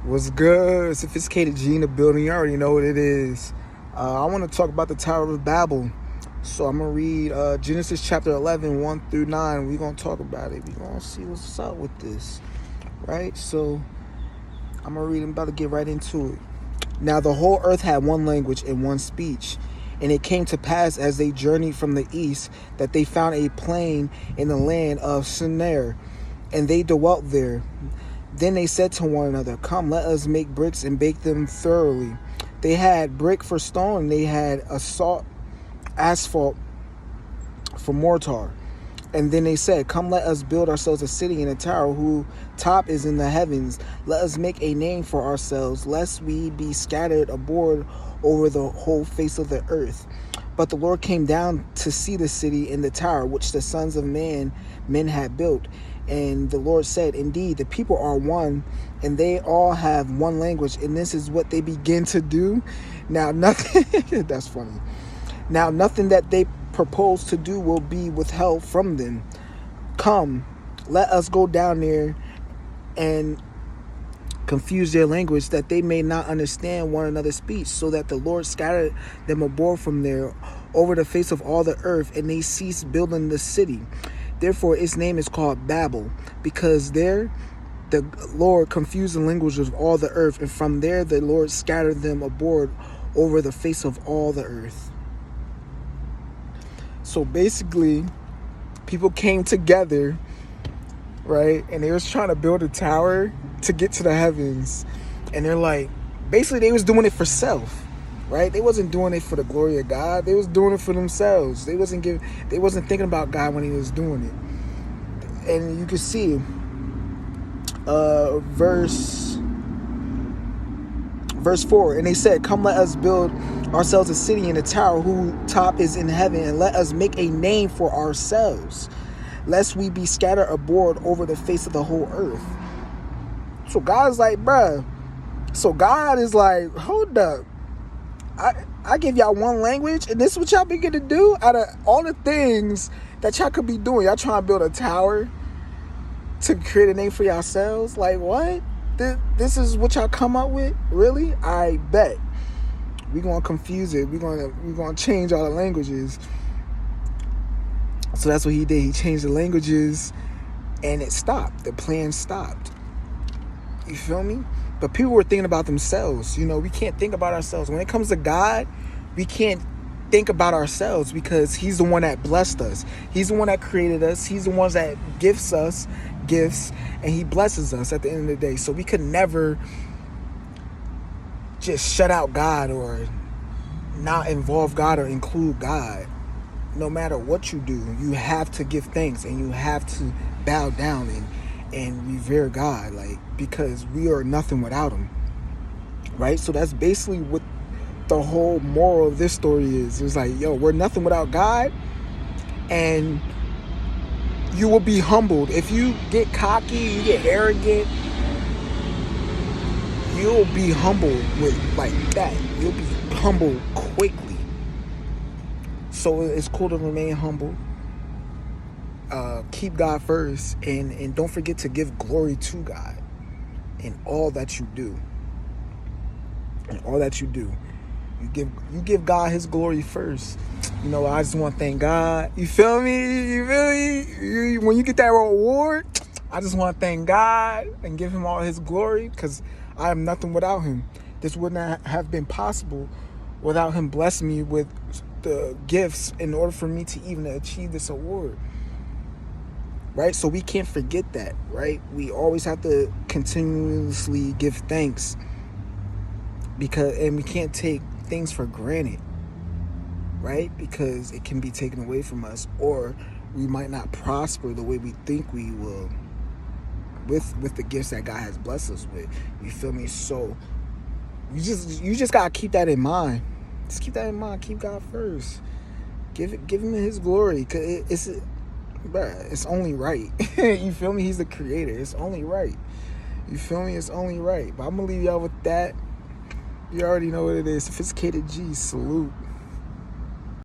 What's good? Sophisticated G in the building. You already know what it is. I want to talk about the Tower of Babel. So I'm going to read Genesis chapter 11, 1 through 9. We're going to talk about it. We're going to see what's up with this. Right? So I'm going to read. I'm about to get right into it. Now the whole earth had one language and one speech. And it came to pass as they journeyed from the east that they found a plain in the land of Shinar. And they dwelt there. Then they said to one another, "Come, let us make bricks and bake them thoroughly." They had brick for stone, and they had asphalt for mortar. And then they said, "Come, let us build ourselves a city and a tower whose top is in the heavens. Let us make a name for ourselves, lest we be scattered abroad over the whole face of the earth." But the Lord came down to see the city and the tower which the sons of men had built. And the Lord said, "Indeed, the people are one, and they all have one language, and this is what they begin to do. Now nothing that's funny. Now nothing that they propose to do will be withheld from them. Come, let us go down there and confuse their language, that they may not understand one another's speech, so that the Lord scattered them abroad from there over the face of all the earth, and they ceased building the city. Therefore its name is called Babel, because there the Lord confused the language of all the earth, and from there the Lord scattered them abroad over the face of all the earth." So basically, people came together, right? And they was trying to build a tower to get to the heavens. And they're like, basically they was doing it for self, right? They wasn't doing it for the glory of God. They was doing it for themselves. They wasn't thinking about God when he was doing it. And you can see verse 4, and they said, "Come, let us build ourselves a city and a tower whose top is in heaven, and let us make a name for ourselves, lest we be scattered abroad over the face of the whole earth." So God is like, bruh. So God is like, hold up. I give y'all one language, and this is what y'all begin to do? Out of all the things that y'all could be doing, y'all trying to build a tower to create a name for yourselves? Like, what? This is what y'all come up with? Really? I bet. We're going to confuse it. We're going to change all the languages. So that's what he did. He changed the languages, and it stopped. The plan stopped. You feel me? But people were thinking about themselves. You know, we can't think about ourselves. When it comes to God, we can't think about ourselves, because he's the one that blessed us. He's the one that created us. He's the one that gifts us gifts, and he blesses us at the end of the day. So we could never just shut out God or not involve God or include God. No matter what you do, you have to give thanks, and you have to bow down and revere God, like, because we are nothing without him, right? So that's basically what the whole moral of this story is. It's like, yo, we're nothing without God, and you will be humbled. If you get cocky, you get arrogant, you'll be humbled with like that. You'll be humbled quickly. So it's cool to remain humble. Keep God first, and don't forget to give glory to God in all that you do. In all that you do, you give God his glory first. You know, I just want to thank God. You feel me? You feel me? When you get that reward, I just want to thank God and give him all his glory, because I am nothing without him. This would not have been possible without him blessing me with the gifts in order for me to even achieve this award. Right? So we can't forget that, right? We always have to continuously give thanks, and we can't take things for granted, right? Because it can be taken away from us, or we might not prosper the way we think we will with the gifts that God has blessed us with. You feel me? So you just gotta keep that in mind. Just keep that in mind. Keep God first. Give him his glory, because it's only right. You feel me? He's the creator. It's only right. You feel me? It's only right. But I'm gonna leave y'all with that. You already know what it is. Sophisticated G. Salute.